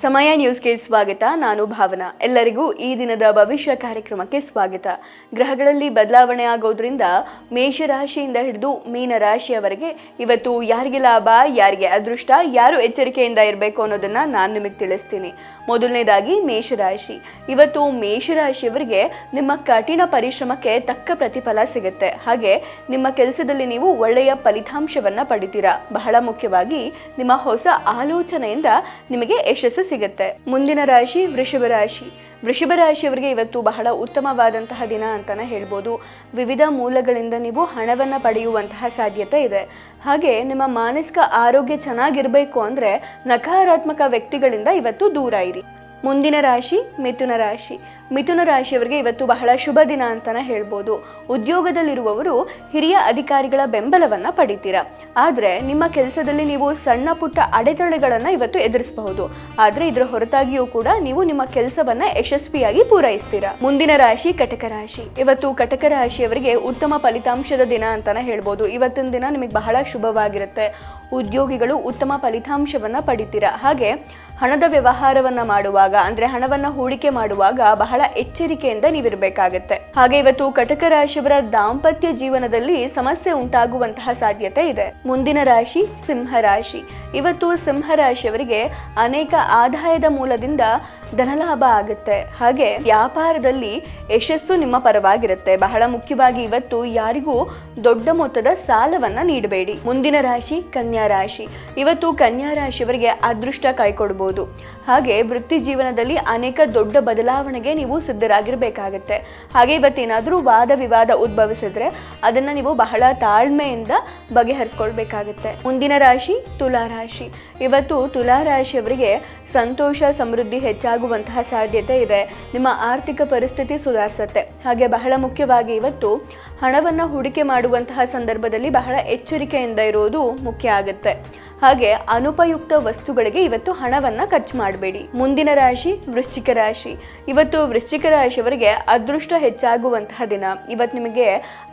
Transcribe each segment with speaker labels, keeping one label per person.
Speaker 1: ಸಮಯ ನ್ಯೂಸ್ಗೆ ಸ್ವಾಗತ. ನಾನು ಭಾವನಾ. ಎಲ್ಲರಿಗೂ ಈ ದಿನದ ಭವಿಷ್ಯ ಕಾರ್ಯಕ್ರಮಕ್ಕೆ ಸ್ವಾಗತ. ಗ್ರಹಗಳಲ್ಲಿ ಬದಲಾವಣೆ ಆಗೋದ್ರಿಂದ ಮೇಷರಾಶಿಯಿಂದ ಹಿಡಿದು ಮೀನ ರಾಶಿಯವರೆಗೆ ಇವತ್ತು ಯಾರಿಗೆ ಲಾಭ, ಯಾರಿಗೆ ಅದೃಷ್ಟ, ಯಾರು ಎಚ್ಚರಿಕೆಯಿಂದ ಇರಬೇಕು ಅನ್ನೋದನ್ನ ನಾನು ನಿಮಗೆ ತಿಳಿಸ್ತೀನಿ. ಮೊದಲನೇದಾಗಿ ಮೇಷರಾಶಿ. ಇವತ್ತು ಮೇಷರಾಶಿಯವರಿಗೆ ನಿಮ್ಮ ಕಠಿಣ ಪರಿಶ್ರಮಕ್ಕೆ ತಕ್ಕ ಪ್ರತಿಫಲ ಸಿಗುತ್ತೆ. ಹಾಗೆ ನಿಮ್ಮ ಕೆಲಸದಲ್ಲಿ ನೀವು ಒಳ್ಳೆಯ ಫಲಿತಾಂಶವನ್ನ ಪಡಿತೀರಾ. ಬಹಳ ಮುಖ್ಯವಾಗಿ ನಿಮ್ಮ ಹೊಸ ಆಲೋಚನೆಯಿಂದ ನಿಮಗೆ ಯಶಸ್ಸು ಸಿಗುತ್ತೆ. ಮುಂದಿನ ರಾಶಿ ವೃಷಭ ರಾಶಿ. ವೃಷಭ ರಾಶಿಯವರಿಗೆ ಇವತ್ತು ಬಹಳ ಉತ್ತಮವಾದಂತಹ ದಿನ ಅಂತಾನೆ ಹೇಳ್ಬೋದು. ವಿವಿಧ ಮೂಲಗಳಿಂದ ನೀವು ಹಣವನ್ನು ಪಡೆಯುವಂತಹ ಸಾಧ್ಯತೆ ಇದೆ. ಹಾಗೆ ನಿಮ್ಮ ಮಾನಸಿಕ ಆರೋಗ್ಯ ಚೆನ್ನಾಗಿರಬೇಕು ಅಂದರೆ ನಕಾರಾತ್ಮಕ ವ್ಯಕ್ತಿಗಳಿಂದ ಇವತ್ತು ದೂರ ಇರಿ. ಮುಂದಿನ ರಾಶಿ ಮಿಥುನ ರಾಶಿ. ಮಿಥುನ ರಾಶಿಯವರಿಗೆ ಇವತ್ತು ಬಹಳ ಶುಭ ದಿನ ಅಂತಾನೆ ಹೇಳ್ಬೋದು. ಉದ್ಯೋಗದಲ್ಲಿರುವವರು ಹಿರಿಯ ಅಧಿಕಾರಿಗಳ ಬೆಂಬಲವನ್ನು ಪಡಿತೀರಾ. ಆದರೆ ನಿಮ್ಮ ಕೆಲಸದಲ್ಲಿ ನೀವು ಸಣ್ಣ ಪುಟ್ಟ ಅಡೆತಡೆಗಳನ್ನು ಇವತ್ತು ಎದುರಿಸಬಹುದು. ಆದರೆ ಇದರ ಹೊರತಾಗಿಯೂ ಕೂಡ ನೀವು ನಿಮ್ಮ ಕೆಲಸವನ್ನು ಯಶಸ್ವಿಯಾಗಿ ಪೂರೈಸ್ತೀರಾ. ಮುಂದಿನ ರಾಶಿ ಕಟಕ ರಾಶಿ. ಇವತ್ತು ಕಟಕ ರಾಶಿಯವರಿಗೆ ಉತ್ತಮ ಫಲಿತಾಂಶದ ದಿನ ಅಂತಾನೆ ಹೇಳ್ಬೋದು. ಇವತ್ತಿನ ದಿನ ನಿಮಗೆ ಬಹಳ ಶುಭವಾಗಿರುತ್ತೆ. ಉದ್ಯೋಗಿಗಳು ಉತ್ತಮ ಫಲಿತಾಂಶವನ್ನು ಪಡಿತೀರಾ. ಹಾಗೆ ಹಣದ ವ್ಯವಹಾರವನ್ನು ಮಾಡುವಾಗ ಅಂದರೆ ಹಣವನ್ನು ಹೂಡಿಕೆ ಮಾಡುವಾಗ ಬಹಳ ಎಚ್ಚರಿಕೆಯಿಂದ ನೀವಿರಬೇಕಾಗತ್ತೆ. ಹಾಗೆ ಇವತ್ತು ಕಟಕ ರಾಶಿಯವರ ದಾಂಪತ್ಯ ಜೀವನದಲ್ಲಿ ಸಮಸ್ಯೆ ಉಂಟಾಗುವಂತಹ ಸಾಧ್ಯತೆ ಇದೆ. ಮುಂದಿನ ರಾಶಿ ಸಿಂಹ ರಾಶಿ. ಇವತ್ತು ಸಿಂಹ ರಾಶಿಯವರಿಗೆ ಅನೇಕ ಆದಾಯದ ಮೂಲದಿಂದ ಧನಲಾಭ ಆಗುತ್ತೆ. ಹಾಗೆ ವ್ಯಾಪಾರದಲ್ಲಿ ಯಶಸ್ಸು ನಿಮ್ಮ ಪರವಾಗಿರುತ್ತೆ. ಬಹಳ ಮುಖ್ಯವಾಗಿ ಇವತ್ತು ಯಾರಿಗೂ ದೊಡ್ಡ ಮೊತ್ತದ ಸಾಲವನ್ನ ನೀಡಬೇಡಿ. ಮುಂದಿನ ರಾಶಿ ಕನ್ಯಾ ರಾಶಿ. ಇವತ್ತು ಕನ್ಯಾ ರಾಶಿಯವರಿಗೆ ಅದೃಷ್ಟ ಕೈಕೊಡಬಹುದು. ಹಾಗೆ ವೃತ್ತಿ ಜೀವನದಲ್ಲಿ ಅನೇಕ ದೊಡ್ಡ ಬದಲಾವಣೆಗೆ ನೀವು ಸಿದ್ಧರಾಗಿರ್ಬೇಕಾಗತ್ತೆ. ಹಾಗೆ ಇವತ್ತೇನಾದರೂ ವಾದ ವಿವಾದ ಉದ್ಭವಿಸಿದ್ರೆ ಅದನ್ನ ನೀವು ಬಹಳ ತಾಳ್ಮೆಯಿಂದ ಬಗೆಹರಿಸ್ಕೊಳ್ಬೇಕಾಗತ್ತೆ. ಮುಂದಿನ ರಾಶಿ ತುಲಾ ರಾಶಿ. ಇವತ್ತು ತುಲಾ ರಾಶಿಯವರಿಗೆ ಸಂತೋಷ ಸಮೃದ್ಧಿ ಹೆಚ್ಚಾಗುವಂತಹ ಸಾಧ್ಯತೆ ಇದೆ. ನಿಮ್ಮ ಆರ್ಥಿಕ ಪರಿಸ್ಥಿತಿ ಸುಧಾರಿಸುತ್ತೆ. ಹಾಗೆ ಬಹಳ ಮುಖ್ಯವಾಗಿ ಇವತ್ತು ಹಣವನ್ನು ಹೂಡಿಕೆ ಮಾಡುವಂತಹ ಸಂದರ್ಭದಲ್ಲಿ ಬಹಳ ಎಚ್ಚರಿಕೆಯಿಂದ ಇರೋದು ಮುಖ್ಯ ಆಗುತ್ತೆ. ಹಾಗೆ ಅನುಪಯುಕ್ತ ವಸ್ತುಗಳಿಗೆ ಇವತ್ತು ಹಣವನ್ನು ಖರ್ಚು ಮಾಡಬೇಡಿ. ಮುಂದಿನ ರಾಶಿ ವೃಶ್ಚಿಕ ರಾಶಿ. ಇವತ್ತು ವೃಶ್ಚಿಕ ರಾಶಿಯವರಿಗೆ ಅದೃಷ್ಟ ಹೆಚ್ಚಾಗುವಂತಹ ದಿನ. ಇವತ್ತು ನಿಮಗೆ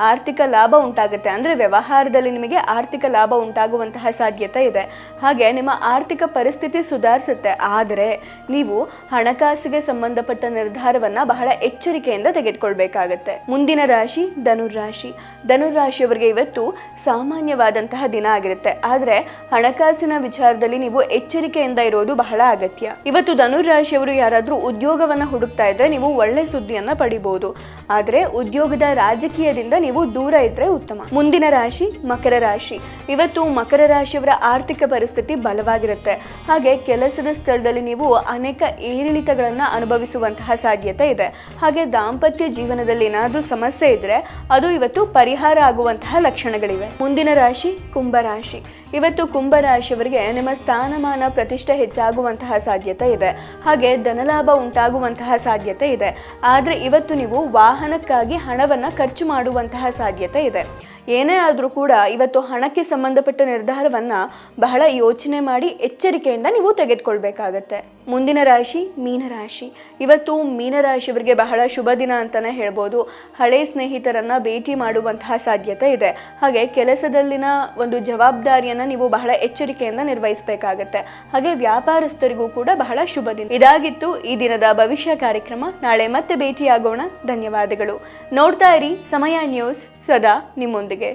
Speaker 1: ಆರ್ಥಿಕ ಲಾಭ ಉಂಟಾಗುತ್ತೆ. ಅಂದರೆ ವ್ಯವಹಾರದಲ್ಲಿ ನಿಮಗೆ ಆರ್ಥಿಕ ಲಾಭ ಉಂಟಾಗುವಂತಹ ಸಾಧ್ಯತೆ ಇದೆ. ಹಾಗೆ ನಿಮ್ಮ ಆರ್ಥಿಕ ಪರಿಸ್ಥಿತಿ ಸುಧಾರಿಸುತ್ತೆ. ಆದರೆ ನೀವು ಹಣಕಾಸಿಗೆ ಸಂಬಂಧಪಟ್ಟ ನಿರ್ಧಾರವನ್ನು ಬಹಳ ಎಚ್ಚರಿಕೆಯಿಂದ ತೆಗೆದುಕೊಳ್ಬೇಕಾಗತ್ತೆ. ಮುಂದಿನ ರಾಶಿ ಧನುರಾಶಿ. ಧನುರಾಶಿಯವರಿಗೆ ಇವತ್ತು ಸಾಮಾನ್ಯವಾದಂತಹ ದಿನ ಆಗಿರುತ್ತೆ. ಆದರೆ ಹಣಕಾಸಿನ ವಿಚಾರದಲ್ಲಿ ನೀವು ಎಚ್ಚರಿಕೆಯಿಂದ ಇರೋದು ಬಹಳ ಅಗತ್ಯ. ಇವತ್ತು ಧನುರಾಶಿಯವರು ಯಾರಾದರೂ ಉದ್ಯೋಗವನ್ನು ಹುಡುಕ್ತಾ ಇದ್ರೆ ನೀವು ಒಳ್ಳೆ ಸುದ್ದಿಯನ್ನ ಪಡಿಬಹುದು. ಆದರೆ ಉದ್ಯೋಗದ ರಾಜಕೀಯದಿಂದ ನೀವು ದೂರ ಇದ್ರೆ ಉತ್ತಮ. ಮುಂದಿನ ರಾಶಿ ಮಕರ ರಾಶಿ. ಇವತ್ತು ಮಕರ ರಾಶಿಯವರ ಆರ್ಥಿಕ ಪರಿಸ್ಥಿತಿ ಬಲವಾಗಿರುತ್ತೆ. ಹಾಗೆ ಕೆಲಸದ ಸ್ಥಳದಲ್ಲಿ ನೀವು ಅನೇಕ ಏರಿಳಿತಗಳನ್ನು ಅನುಭವಿಸುವಂತಹ ಸಾಧ್ಯತೆ ಇದೆ. ಹಾಗೆ ದಾಂಪತ್ಯ ಜೀವನದಲ್ಲಿ ಏನಾದರೂ ಸಮಸ್ಯೆ ಇದ್ರೆ ಅದು ಇವತ್ತು ಪರಿಹಾರ ಆಗುವಂತಹ ಲಕ್ಷಣಗಳಿವೆ. ಮುಂದಿನ ರಾಶಿ ಕುಂಭರಾಶಿ. ಇವತ್ತು ಕುಂಭರಾಶಿಯವರಿಗೆ ನಿಮ್ಮ ಸ್ಥಾನಮಾನ ಪ್ರತಿಷ್ಠೆ ಹೆಚ್ಚಾಗುವಂತಹ ಸಾಧ್ಯತೆ ಇದೆ. ಹಾಗೆ ಧನಲಾಭ ಉಂಟಾಗುವಂತಹ ಸಾಧ್ಯತೆ ಇದೆ. ಆದರೆ ಇವತ್ತು ನೀವು ವಾಹನಕ್ಕಾಗಿ ಹಣವನ್ನು ಖರ್ಚು ಮಾಡುವಂತಹ ಸಾಧ್ಯತೆ ಇದೆ. ಏನೇ ಆದರೂ ಕೂಡ ಇವತ್ತು ಹಣಕ್ಕೆ ಸಂಬಂಧಪಟ್ಟ ನಿರ್ಧಾರವನ್ನು ಬಹಳ ಯೋಚನೆ ಮಾಡಿ ಎಚ್ಚರಿಕೆಯಿಂದ ನೀವು ತೆಗೆದುಕೊಳ್ಬೇಕಾಗತ್ತೆ. ಮುಂದಿನ ರಾಶಿ ಮೀನರಾಶಿ. ಇವತ್ತು ಮೀನರಾಶಿಯವರಿಗೆ ಬಹಳ ಶುಭ ದಿನ ಅಂತಲೇ ಹೇಳ್ಬೋದು. ಹಳೆ ಸ್ನೇಹಿತರನ್ನು ಭೇಟಿ ಮಾಡುವಂತಹ ಸಾಧ್ಯತೆ ಇದೆ. ಹಾಗೆ ಕೆಲಸದಲ್ಲಿನ ಒಂದು ಜವಾಬ್ದಾರಿಯನ್ನು ನೀವು ಬಹಳ ಎಚ್ಚರಿಕೆಯಿಂದ ನಿರ್ವಹಿಸಬೇಕಾಗತ್ತೆ. ಹಾಗೆ ವ್ಯಾಪಾರಸ್ಥರಿಗೂ ಕೂಡ ಬಹಳ ಶುಭ ದಿನ. ಇದಾಗಿತ್ತು ಈ ದಿನದ ಭವಿಷ್ಯ ಕಾರ್ಯಕ್ರಮ. ನಾಳೆ ಮತ್ತೆ ಭೇಟಿಯಾಗೋಣ. ಧನ್ಯವಾದಗಳು. ನೋಡ್ತಾ ಇರಿ ಸಮಯ ನ್ಯೂಸ್, ಸದಾ ನಿಮ್ಮೊಂದಿಗೆ.